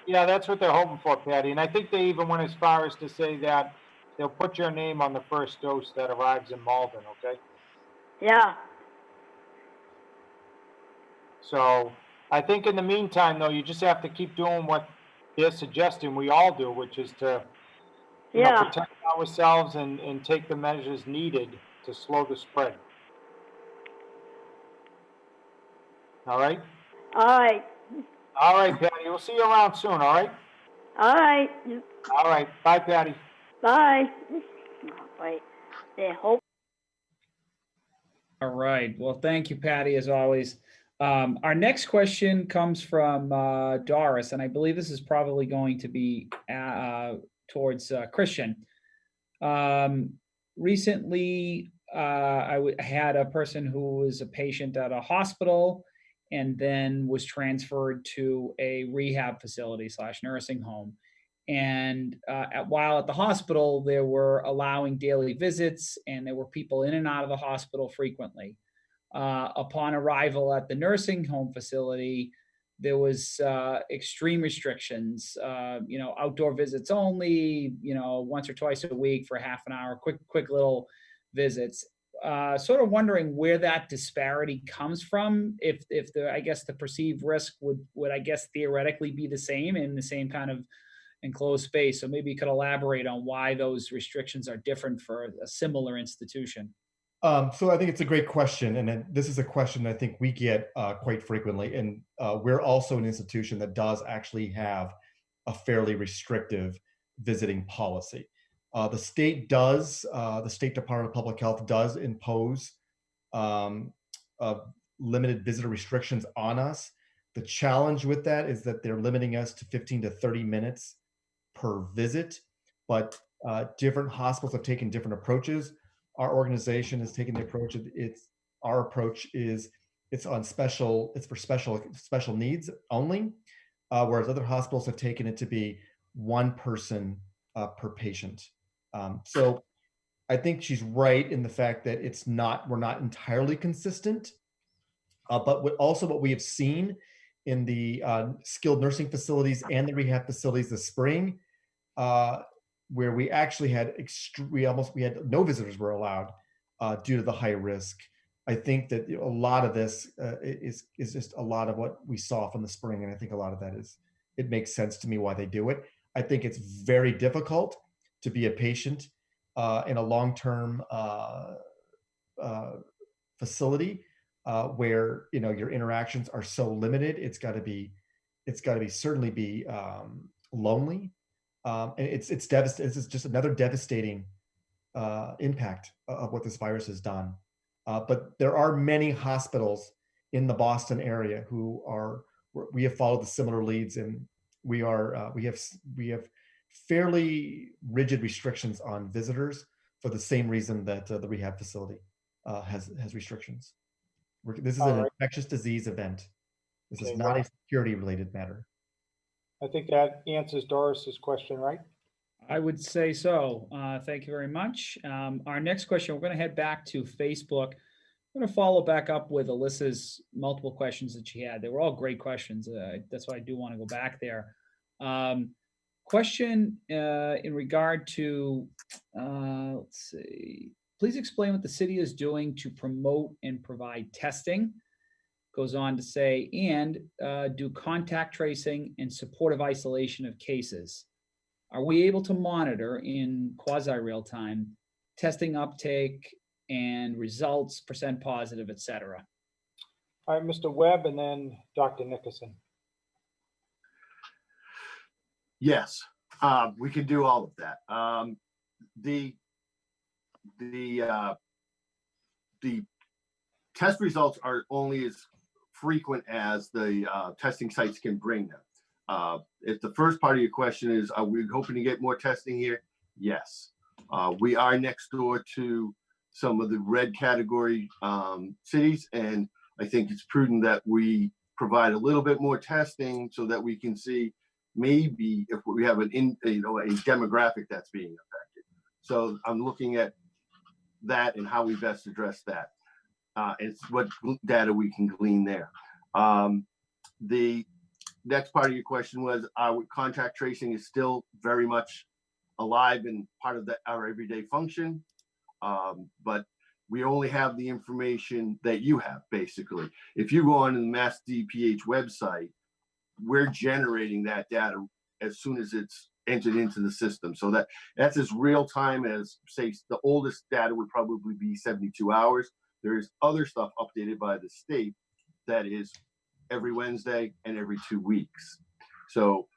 Yeah, that's what they're hoping for, Patty. And I think they even went as far as to say that they'll put your name on the first dose that arrives in Malden, okay? Yeah. So I think in the meantime, though, you just have to keep doing what they're suggesting we all do, which is to protect ourselves and take the measures needed to slow the spread. All right? All right. All right, Patty. We'll see you around soon, all right? All right. All right. Bye, Patty. Bye. Wait. They hope. All right. Well, thank you, Patty, as always. Our next question comes from Doris, and I believe this is probably going to be towards Christian. Recently, I had a person who was a patient at a hospital and then was transferred to a rehab facility / nursing home. And while at the hospital, they were allowing daily visits and there were people in and out of the hospital frequently. Upon arrival at the nursing home facility, there was extreme restrictions, outdoor visits only, once or twice a week for half an hour, quick little visits. sort of wondering where that disparity comes from. If I guess the perceived risk would I guess theoretically be the same in the same kind of enclosed space. So maybe you could elaborate on why those restrictions are different for a similar institution. So I think it's a great question, and then this is a question I think we get quite frequently. And we're also an institution that does actually have a fairly restrictive visiting policy. The state Department of Public Health does impose limited visitor restrictions on us. The challenge with that is that they're limiting us to 15 to 30 minutes per visit, but different hospitals have taken different approaches. Our organization has taken the approach of our approach is it's for special needs only, whereas other hospitals have taken it to be one person per patient. So I think she's right in the fact that we're not entirely consistent, but what we have seen in the skilled nursing facilities and the rehab facilities this spring, where we actually had no visitors were allowed due to the high risk. I think that a lot of this is just a lot of what we saw from the spring, and I think a lot of that it makes sense to me why they do it. I think it's very difficult to be a patient in a long-term facility where your interactions are so limited. It's got to be certainly be lonely. And it's devastating. This is just another devastating impact of what this virus has done. But there are many hospitals in the Boston area we have followed the similar leads, and we have fairly rigid restrictions on visitors for the same reason that the rehab facility has restrictions. This is an infectious disease event. This is not a security related matter. I think that answers Doris's question, right? I would say so. Thank you very much. Our next question, we're going to head back to Facebook. I'm going to follow back up with Alyssa's multiple questions that she had. They were all great questions. That's why I do want to go back there. Question in regard to, let's see, please explain what the city is doing to promote and provide testing. Goes on to say, and do contact tracing and supportive isolation of cases. Are we able to monitor in quasi real time testing uptake and results, percent positive, et cetera? All right, Mr. Webb, and then Dr. Nickerson. Yes, we can do all of that. The test results are only as frequent as the testing sites can bring them. If the first part of your question is, are we hoping to get more testing here? Yes. We are next door to some of the red category cities, and I think it's prudent that we provide a little bit more testing so that we can see maybe if we have a demographic that's being affected. So I'm looking at that and how we best address that. It's what data we can glean there. The next part of your question was, our contact tracing is still very much alive and part of our everyday function. But we only have the information that you have, basically. If you go on the Mass DPH website, we're generating that data as soon as it's entered into the system. So that's as real time as, say, the oldest data would probably be 72 hours. There's other stuff updated by the state that is every Wednesday and every 2 weeks. So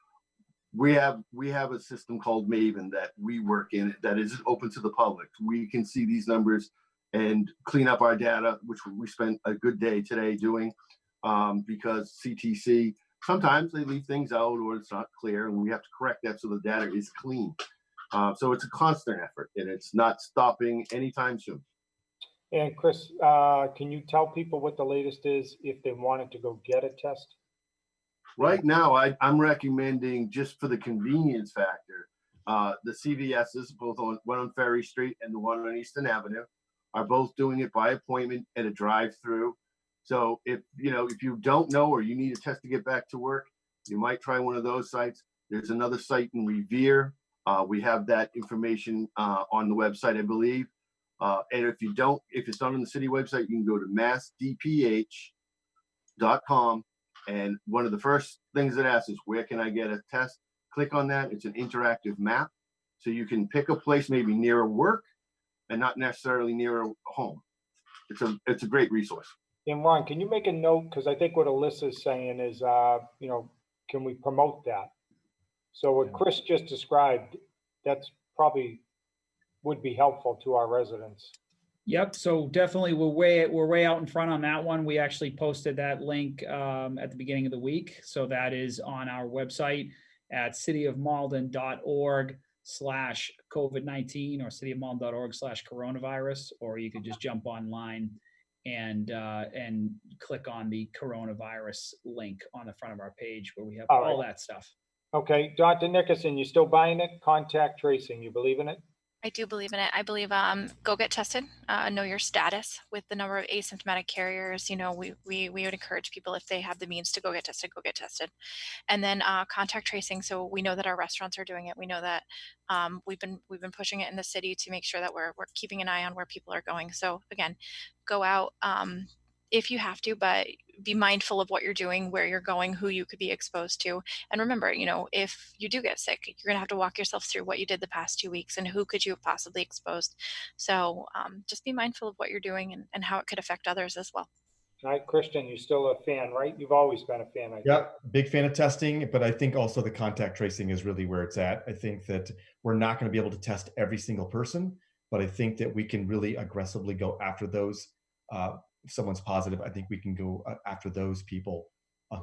we have a system called Maven that we work in that is open to the public. We can see these numbers and clean up our data, which we spent a good day today doing, because CTC, sometimes they leave things out or it's not clear, and we have to correct that so the data is clean. So it's a constant effort, and it's not stopping anytime soon. And Chris, can you tell people what the latest is if they wanted to go get a test? Right now, I'm recommending, just for the convenience factor, the CVS's, both one on Ferry Street and the one on Eastern Avenue, are both doing it by appointment at a drive-through. So if you don't know or you need a test to get back to work, you might try one of those sites. There's another site in Revere. We have that information on the website, I believe. And if it's not on the city website, you can go to massdph.com. And one of the first things it asks is, where can I get a test? Click on that. It's an interactive map. So you can pick a place maybe near work and not necessarily near a home. It's a great resource. And Ron, can you make a note? Because I think what Alyssa is saying is, can we promote that? So what Chris just described, that's probably would be helpful to our residents. Yep. So definitely we're way out in front on that one. We actually posted that link at the beginning of the week. So that is on our website at cityofmalden.org/COVID-19 or cityofmalden.org/coronavirus, or you could just jump online and click on the coronavirus link on the front of our page where we have all that stuff. Okay, Dr. Nickerson, you still buying it? Contact tracing, you believe in it? I do believe in it. I believe go get tested, know your status. With the number of asymptomatic carriers, we would encourage people, if they have the means to go get tested, and then contact tracing. So we know that our restaurants are doing it. We know that we've been pushing it in the city to make sure that we're keeping an eye on where people are going. So again, go out if you have to, but be mindful of what you're doing, where you're going, who you could be exposed to. And remember, if you do get sick, you're going to have to walk yourself through what you did the past 2 weeks and who could you have possibly exposed. So just be mindful of what you're doing and how it could affect others as well. All right, Christian, you're still a fan, right? You've always been a fan, I think. Yep, big fan of testing, but I think also the contact tracing is really where it's at. I think that we're not going to be able to test every single person, but I think that we can really aggressively go after those. If someone's positive, I think we can go after those people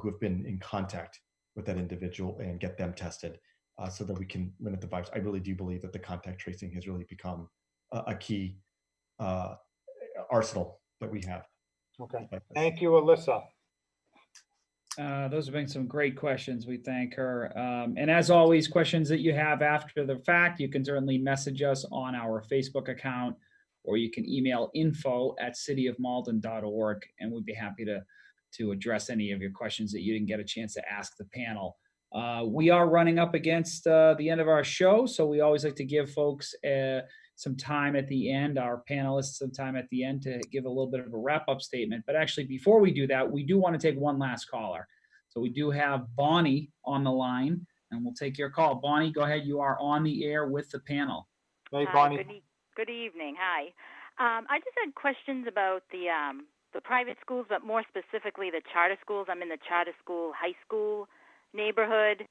who have been in contact with that individual and get them tested so that we can limit the virus. I really do believe that the contact tracing has really become a key arsenal that we have. Okay, thank you, Alyssa. Those have been some great questions. We thank her. And as always, questions that you have after the fact, you can certainly message us on our Facebook account, or you can email info@cityofmalden.org, and we'd be happy to address any of your questions that you didn't get a chance to ask the panel. We are running up against the end of our show, so we always like to give folks some time at the end, our panelists some time at the end to give a little bit of a wrap-up statement. But actually, before we do that, we do want to take one last caller. So we do have Bonnie on the line, and we'll take your call. Bonnie, go ahead. You are on the air with the panel. Hey, Bonnie. Good evening. Hi. I just had questions about the private schools, but more specifically the charter schools. I'm in the charter school high school neighborhood,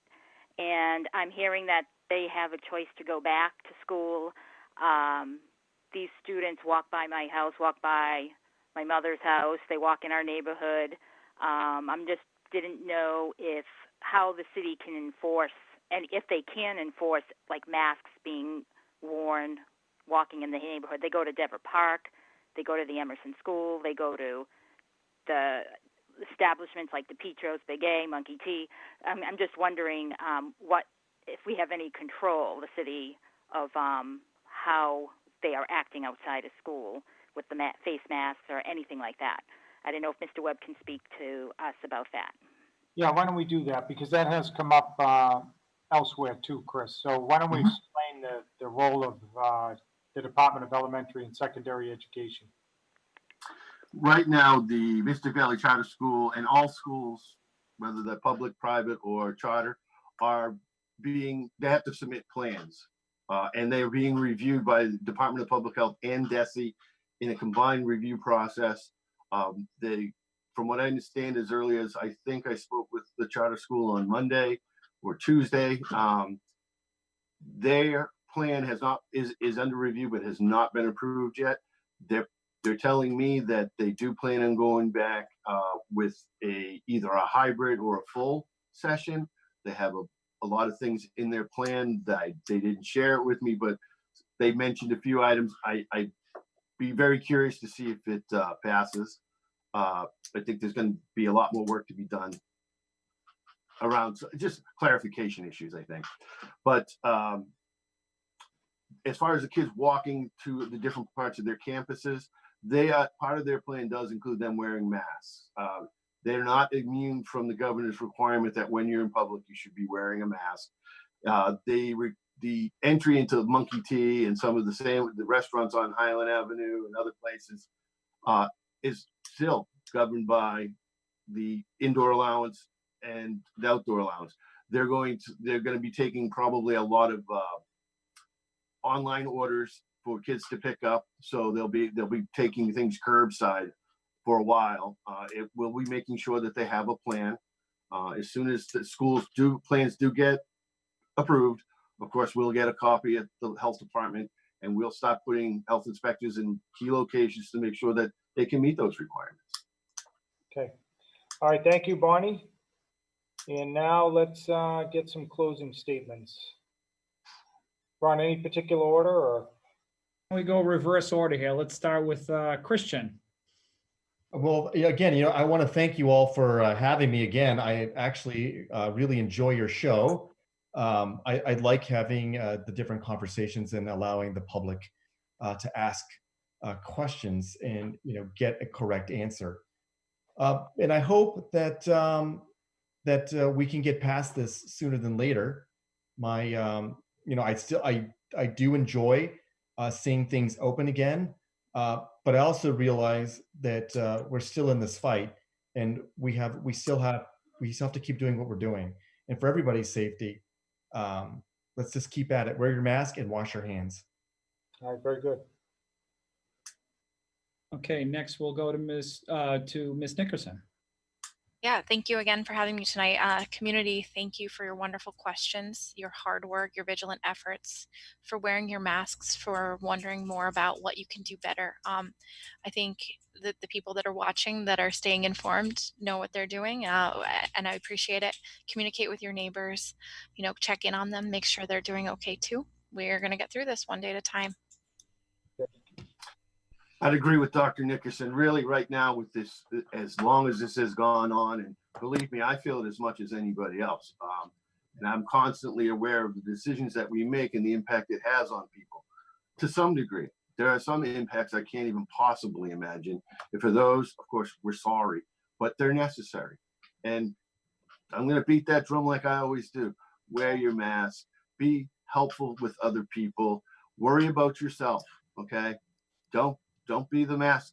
and I'm hearing that they have a choice to go back to school. These students walk by my house, walk by my mother's house. They walk in our neighborhood. I'm just didn't know how the city can enforce, and if they can enforce, like masks being worn walking in the neighborhood. They go to Deborah Park, they go to the Emerson School, they go to the establishments like the Petros, Big A, Monkey Tea. I'm just wondering if we have any control, the city, of how they are acting outside of school with the face masks or anything like that. I don't know if Mr. Webb can speak to us about that. Yeah, why don't we do that? Because that has come up elsewhere too, Chris. So why don't we explain the role of the Department of Elementary and Secondary Education? Right now, the Mystic Valley Charter School and all schools, whether they're public, private, or charter, they have to submit plans. And they are being reviewed by the Department of Public Health and DESE in a combined review process. From what I understand, as early as I think I spoke with the charter school on Monday or Tuesday, their plan is under review but has not been approved yet. They're telling me that they do plan on going back with either a hybrid or a full session. They have a lot of things in their plan that they didn't share it with me, but they mentioned a few items. I'd be very curious to see if it passes. I think there's going to be a lot more work to be done around just clarification issues, I think. But as far as the kids walking to the different parts of their campuses, part of their plan does include them wearing masks. They're not immune from the governor's requirement that when you're in public, you should be wearing a mask. They the entry into Monkey Tea and some of the restaurants on Highland Avenue and other places is still governed by the indoor allowance and the outdoor allowance. They're going to be taking probably a lot of online orders for kids to pick up. So they'll be taking things curbside for a while. It will be making sure that they have a plan. As soon as the plans do get approved, of course, we'll get a copy at the health department, and we'll start putting health inspectors in key locations to make sure that they can meet those requirements. Okay. All right. Thank you, Bonnie. And now let's get some closing statements. Ron, any particular order, or? We go reverse order here. Let's start with Christian. Well, again, I want to thank you all for having me again. I actually really enjoy your show. I like having the different conversations and allowing the public to ask questions and get a correct answer. And I hope that we can get past this sooner than later. I do enjoy seeing things open again, but I also realize that we're still in this fight, and we still have to keep doing what we're doing. And for everybody's safety, let's just keep at it. Wear your mask and wash your hands. All right, very good. Okay, next we'll go to Ms. Nickerson. Yeah, thank you again for having me tonight. Community, thank you for your wonderful questions, your hard work, your vigilant efforts, for wearing your masks, for wondering more about what you can do better. I think that the people that are watching, that are staying informed, know what they're doing, and I appreciate it. Communicate with your neighbors, check in on them, make sure they're doing okay too. We're going to get through this one day at a time. I'd agree with Dr. Nickerson. Really, right now with this, as long as this has gone on, and believe me, I feel it as much as anybody else. And I'm constantly aware of the decisions that we make and the impact it has on people. To some degree, there are some impacts I can't even possibly imagine. And for those, of course, we're sorry, but they're necessary. And I'm going to beat that drum like I always do. Wear your mask. Be helpful with other people. Worry about yourself. Okay. Don't be the mask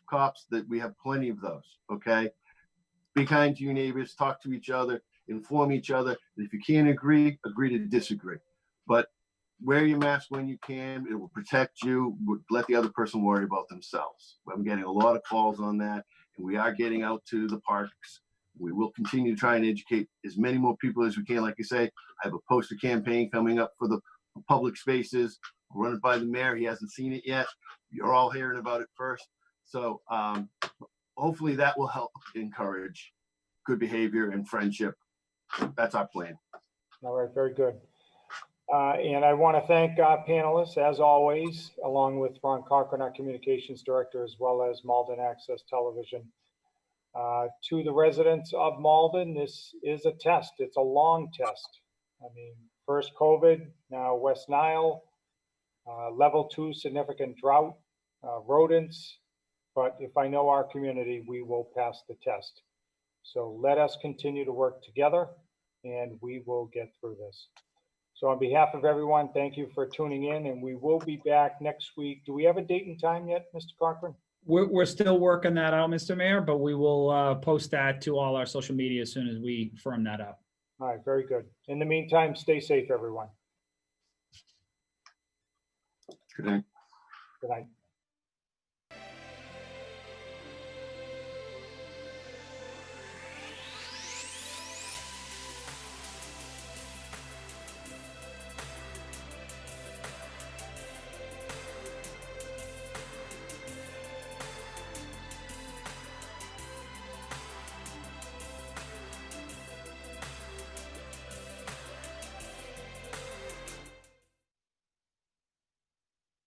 cops, that we have plenty of those, okay? Be kind to your neighbors, talk to each other, inform each other. And if you can't agree to disagree. But wear your mask when you can. It will protect you. Let the other person worry about themselves. I'm getting a lot of calls on that, and we are getting out to the parks. We will continue to try and educate as many more people as we can. Like I say, I have a poster campaign coming up for the public spaces. Run it by the mayor. He hasn't seen it yet. You're all hearing about it first. So hopefully that will help encourage good behavior and friendship. That's our plan. All right, very good. And I want to thank our panelists, as always, along with Ron Cochran, our communications director, as well as Malden Access Television. To the residents of Malden, this is a test. It's a long test. I mean, first COVID, now West Nile, level 2 significant drought, rodents. But if I know our community, we will pass the test. So let us continue to work together, and we will get through this. So on behalf of everyone, thank you for tuning in, and we will be back next week. Do we have a date and time yet, Mr. Cochran? We're still working that out, Mr. Mayor, but we will post that to all our social media as soon as we firm that up. All right, very good. In the meantime, stay safe, everyone. Good night. Good night.